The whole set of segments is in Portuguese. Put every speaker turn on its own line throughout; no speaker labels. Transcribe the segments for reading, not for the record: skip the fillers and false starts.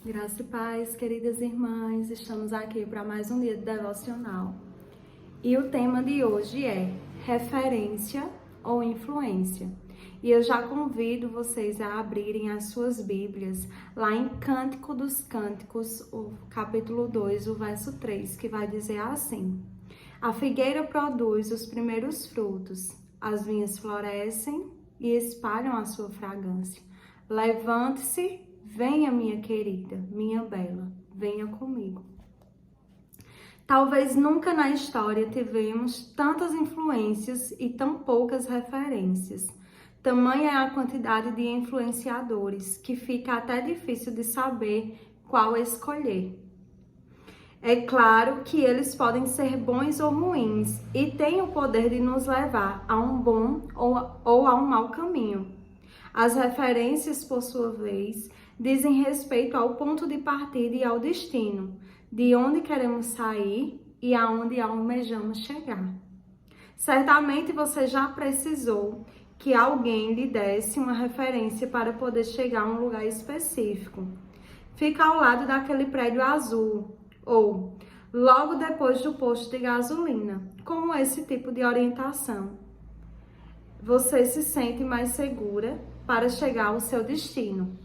Graça e paz, queridas irmãs, estamos aqui para mais um dia de devocional. E o tema de hoje é referência ou influência. E eu já convido vocês a abrirem as suas Bíblias lá em Cântico dos Cânticos, o capítulo 2, o verso 3, que vai dizer assim: A figueira produz os primeiros frutos, as vinhas florescem e espalham a sua fragrância. Levante-se, venha, minha querida, minha bela, venha comigo. Talvez nunca na história tivemos tantas influências e tão poucas referências. Tamanha é a quantidade de influenciadores que fica até difícil de saber qual escolher. É claro que eles podem ser bons ou ruins e têm o poder de nos levar a um bom ou a um mau caminho. As referências, por sua vez, dizem respeito ao ponto de partida e ao destino, de onde queremos sair e aonde almejamos chegar. Certamente você já precisou que alguém lhe desse uma referência para poder chegar a um lugar específico. Fica ao lado daquele prédio azul, ou logo depois do posto de gasolina. Como esse tipo de orientação, você se sente mais segura para chegar ao seu destino.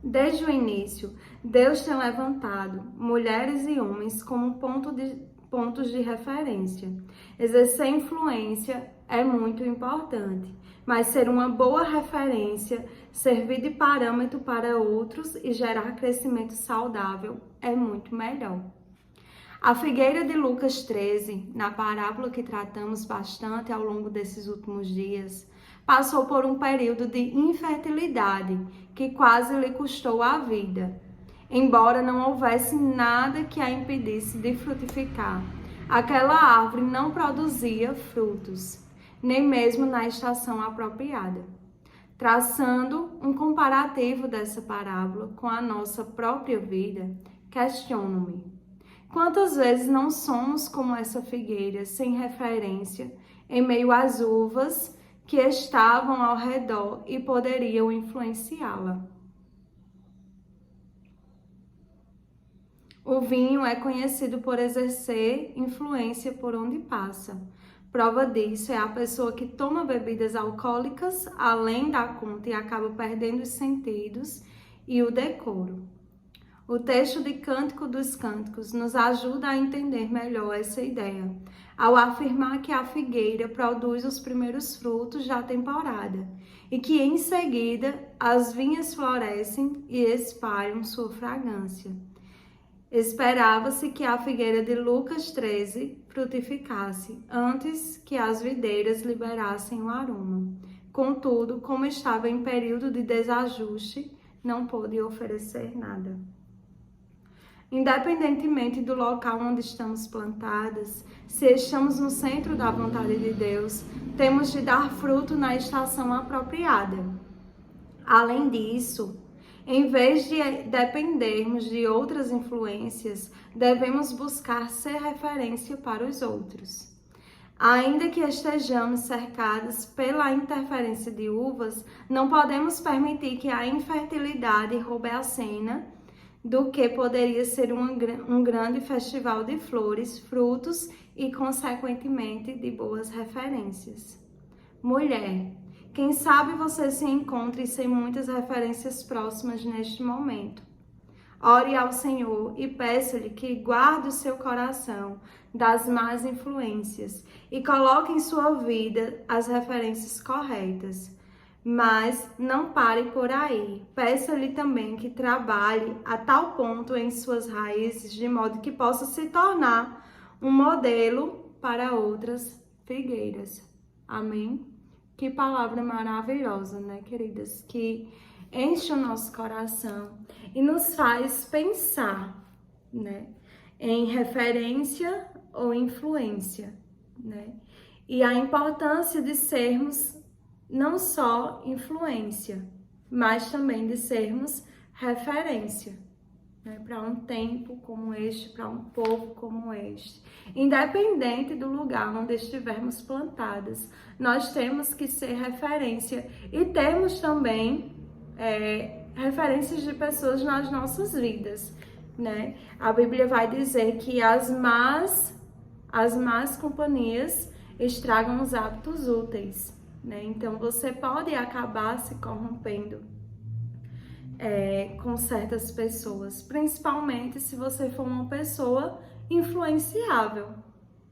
Desde o início, Deus tem levantado mulheres e homens como pontos de referência. Exercer influência é muito importante, mas ser uma boa referência, servir de parâmetro para outros e gerar crescimento saudável é muito melhor. A figueira de Lucas 13, na parábola que tratamos bastante ao longo desses últimos dias, passou por um período de infertilidade que quase lhe custou a vida. Embora não houvesse nada que a impedisse de frutificar, aquela árvore não produzia frutos, nem mesmo na estação apropriada. Traçando um comparativo dessa parábola com a nossa própria vida, questiono-me: quantas vezes não somos como essa figueira, sem referência, em meio às uvas que estavam ao redor e poderiam influenciá-la? O vinho é conhecido por exercer influência por onde passa. Prova disso é a pessoa que toma bebidas alcoólicas além da conta e acaba perdendo os sentidos e o decoro. O texto de Cântico dos Cânticos nos ajuda a entender melhor essa ideia, ao afirmar que a figueira produz os primeiros frutos da temporada e que em seguida as vinhas florescem e espalham sua fragrância. Esperava-se que a figueira de Lucas 13 frutificasse antes que as videiras liberassem o aroma. Contudo, como estava em período de desajuste, não pôde oferecer nada. Independentemente do local onde estamos plantadas, se estamos no centro da vontade de Deus, temos de dar fruto na estação apropriada. Além disso, em vez de dependermos de outras influências, devemos buscar ser referência para os outros. Ainda que estejamos cercados pela interferência de uvas, não podemos permitir que a infertilidade roube a cena do que poderia ser um grande festival de flores, frutos e, consequentemente, de boas referências. Mulher, quem sabe você se encontre sem muitas referências próximas neste momento. Ore ao Senhor e peça-lhe que guarde o seu coração das más influências e coloque em sua vida as referências corretas. Mas não pare por aí. Peça-lhe também que trabalhe a tal ponto em suas raízes, de modo que possa se tornar um modelo para outras figueiras. Amém? Que palavra maravilhosa, né, queridas? Que enche o nosso coração e nos faz pensar, né, em referência ou influência, né? E a importância de sermos não só influência, mas também de sermos referência, né, para um tempo como este, para um povo como este. Independente do lugar onde estivermos plantadas, nós temos que ser referência e termos também referências de pessoas nas nossas vidas, né? A Bíblia vai dizer que as más companhias estragam os hábitos úteis, né? Então você pode acabar se corrompendo com certas pessoas, principalmente se você for uma pessoa influenciável,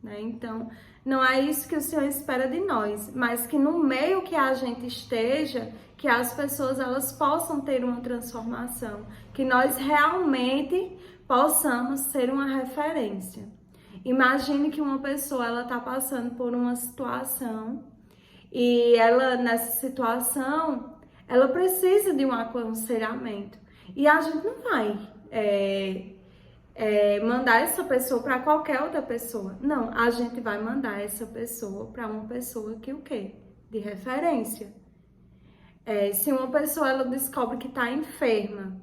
né? Então, não é isso que o Senhor espera de nós, mas que no meio que a gente esteja, que as pessoas elas possam ter uma transformação, que nós realmente possamos ser uma referência. Imagine que uma pessoa ela está passando por uma situação e ela nessa situação ela precisa de um aconselhamento e a gente não vai mandar essa pessoa para qualquer outra pessoa. Não, a gente vai mandar essa pessoa para uma pessoa que o quê? De referência. Se uma pessoa ela descobre que está enferma,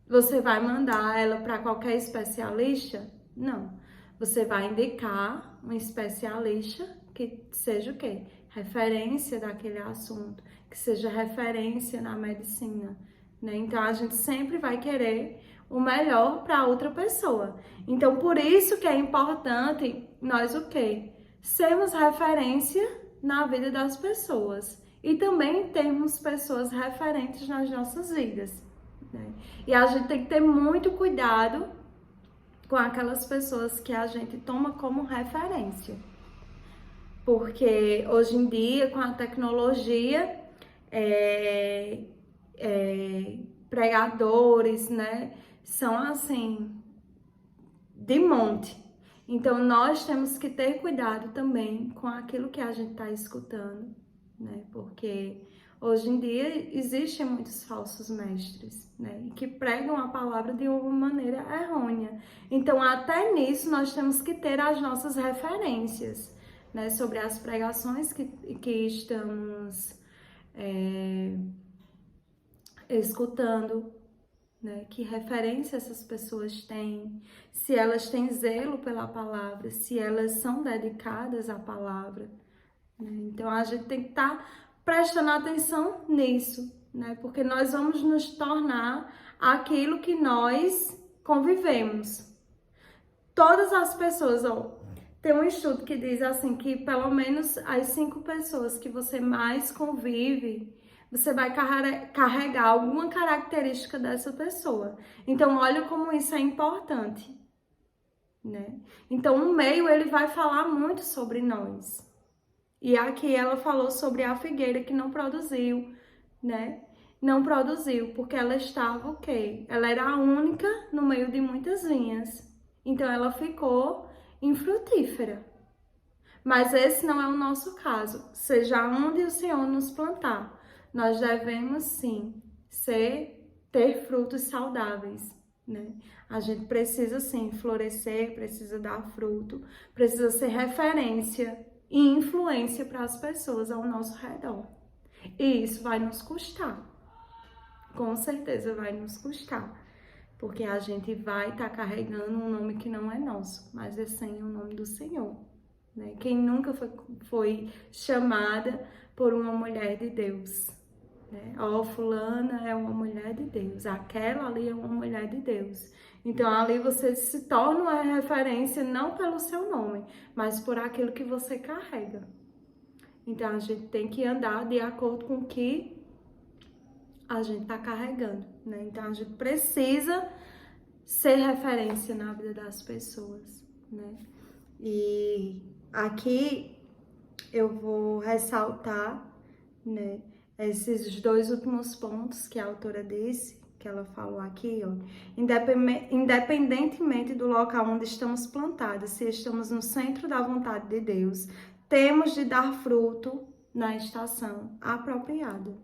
você vai mandar ela para qualquer especialista? Não. Você vai indicar um especialista que seja o quê? Referência daquele assunto, que seja referência na medicina, né? Então a gente sempre vai querer o melhor para outra pessoa. Então por isso que é importante nós o quê? Sermos referência na vida das pessoas e também termos pessoas referentes nas nossas vidas, né? E a gente tem que ter muito cuidado com aquelas pessoas que a gente toma como referência. Porque hoje em dia, com a tecnologia, pregadores, né, são assim, de monte. Então, nós temos que ter cuidado também com aquilo que a gente está escutando, né, porque hoje em dia existem muitos falsos mestres, né, que pregam a palavra de uma maneira errônea. Então, até nisso, nós temos que ter as nossas referências, né, sobre as pregações que estamos escutando, né, que referência essas pessoas têm, se elas têm zelo pela palavra, se elas são dedicadas à palavra, né? Então, a gente tem que estar prestando atenção nisso, né, porque nós vamos nos tornar aquilo que nós convivemos. Todas as pessoas, tem um estudo que diz assim, que pelo menos as 5 pessoas que você mais convive, você vai carregar alguma característica dessa pessoa. Então, olha como isso é importante, né? Então, o meio, ele vai falar muito sobre nós. E aqui ela falou sobre a figueira que não produziu, né? Não produziu, porque ela estava o quê? Ela era a única no meio de muitas vinhas. Então, ela ficou infrutífera. Mas esse não é o nosso caso. Seja onde o Senhor nos plantar, nós devemos sim ter frutos saudáveis, né? A gente precisa sim florescer, precisa dar fruto, precisa ser referência e influência para as pessoas ao nosso redor. E isso vai nos custar. Com certeza vai nos custar. Porque a gente vai estar carregando um nome que não é nosso, mas é sem o nome do Senhor, né? Quem nunca foi chamada por uma mulher de Deus, né? Fulana é uma mulher de Deus, aquela ali é uma mulher de Deus. Então ali você se torna uma referência não pelo seu nome, mas por aquilo que você carrega. Então a gente tem que andar de acordo com o que a gente está carregando, né? Então a gente precisa ser referência na vida das pessoas, né? E aqui eu vou ressaltar, né, esses 2 últimos pontos que a autora disse, que ela falou aqui, ó. Independentemente do local onde estamos plantados, se estamos no centro da vontade de Deus, temos de dar fruto na estação apropriada.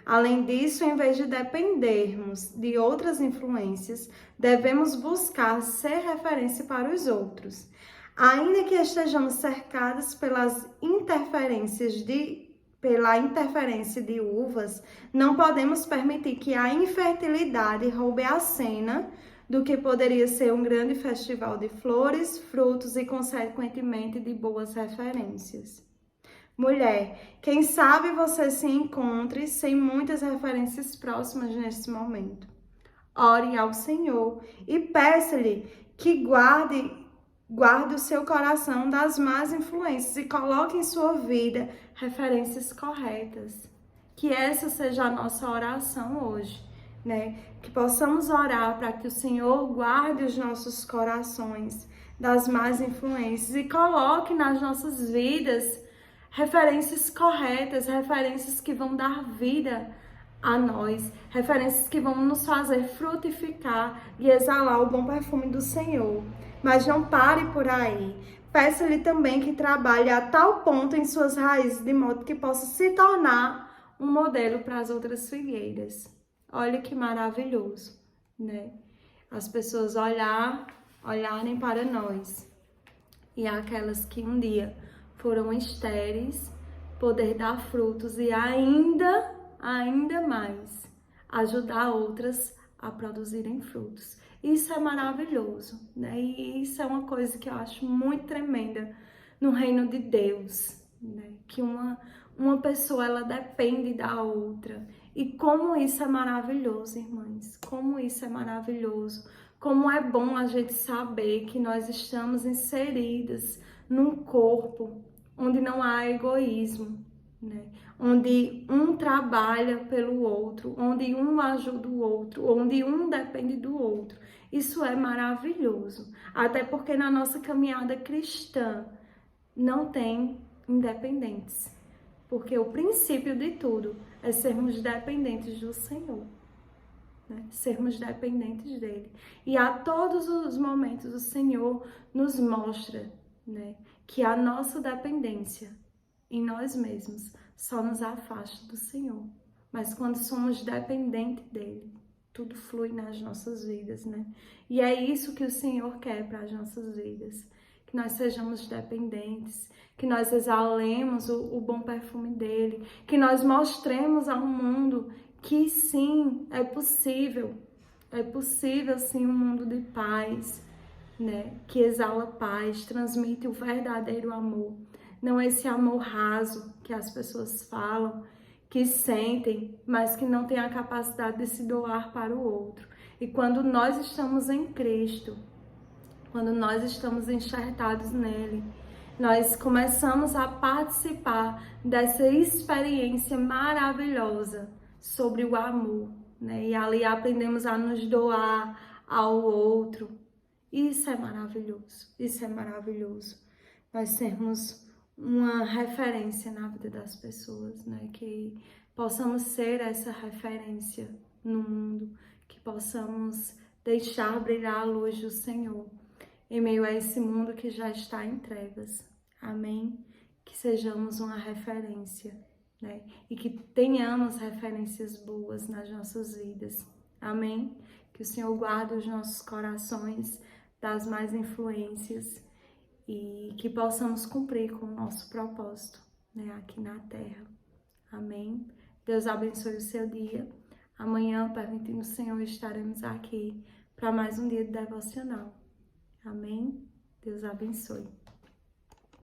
Além disso, em vez de dependermos de outras influências, devemos buscar ser referência para os outros. Ainda que estejamos cercados pela interferência de uvas, não podemos permitir que a infertilidade roube a cena do que poderia ser um grande festival de flores, frutos e, consequentemente, de boas referências. Mulher, quem sabe você se encontre sem muitas referências próximas nesse momento. Ore ao Senhor e peça-lhe que guarde o seu coração das más influências e coloque em sua vida referências corretas. Que essa seja a nossa oração hoje, né? Que possamos orar para que o Senhor guarde os nossos corações das más influências e coloque nas nossas vidas referências corretas, referências que vão dar vida a nós, referências que vão nos fazer frutificar e exalar o bom perfume do Senhor. Mas não pare por aí. Peça-lhe também que trabalhe a tal ponto em suas raízes, de modo que possa se tornar um modelo para as outras figueiras. Olha que maravilhoso, né? As pessoas olharem para nós e aquelas que um dia foram estéreis, poder dar frutos e ainda mais ajudar outras a produzirem frutos. Isso é maravilhoso, né? E isso é uma coisa que eu acho muito tremenda no reino de Deus, né? Que uma pessoa, ela depende da outra. E como isso é maravilhoso, irmãs. Como isso é maravilhoso. Como é bom a gente saber que nós estamos inseridas num corpo onde não há egoísmo, né? Onde um trabalha pelo outro, onde um ajuda o outro, onde um depende do outro. Isso é maravilhoso, até porque na nossa caminhada cristã não tem independentes, porque o princípio de tudo é sermos dependentes do Senhor, né? Sermos dependentes dele. E a todos os momentos o Senhor nos mostra, né, que a nossa dependência em nós mesmos só nos afasta do Senhor. Mas quando somos dependentes dele, tudo flui nas nossas vidas, né? E é isso que o Senhor quer para as nossas vidas. Que nós sejamos dependentes, que nós exalemos o bom perfume dele, que nós mostremos ao mundo que sim, é possível sim um mundo de paz, né? Que exala paz, transmite o verdadeiro amor. Não esse amor raso que as pessoas falam, que sentem, mas que não têm a capacidade de se doar para o outro. E quando nós estamos em Cristo, quando nós estamos enxertados nele, nós começamos a participar dessa experiência maravilhosa sobre o amor, né? E ali aprendemos a nos doar ao outro. Isso é maravilhoso, isso é maravilhoso. Nós sermos uma referência na vida das pessoas, né? Que possamos ser essa referência no mundo, que possamos deixar brilhar a luz do Senhor em meio a esse mundo que já está em trevas. Amém? Que sejamos uma referência, né? E que tenhamos referências boas nas nossas vidas. Amém? Que o Senhor guarde os nossos corações das más influências e que possamos cumprir com o nosso propósito, né, aqui na Terra. Amém? Deus abençoe o seu dia. Amanhã, permitindo o Senhor, estaremos aqui para mais um dia de devocional. Amém? Deus abençoe.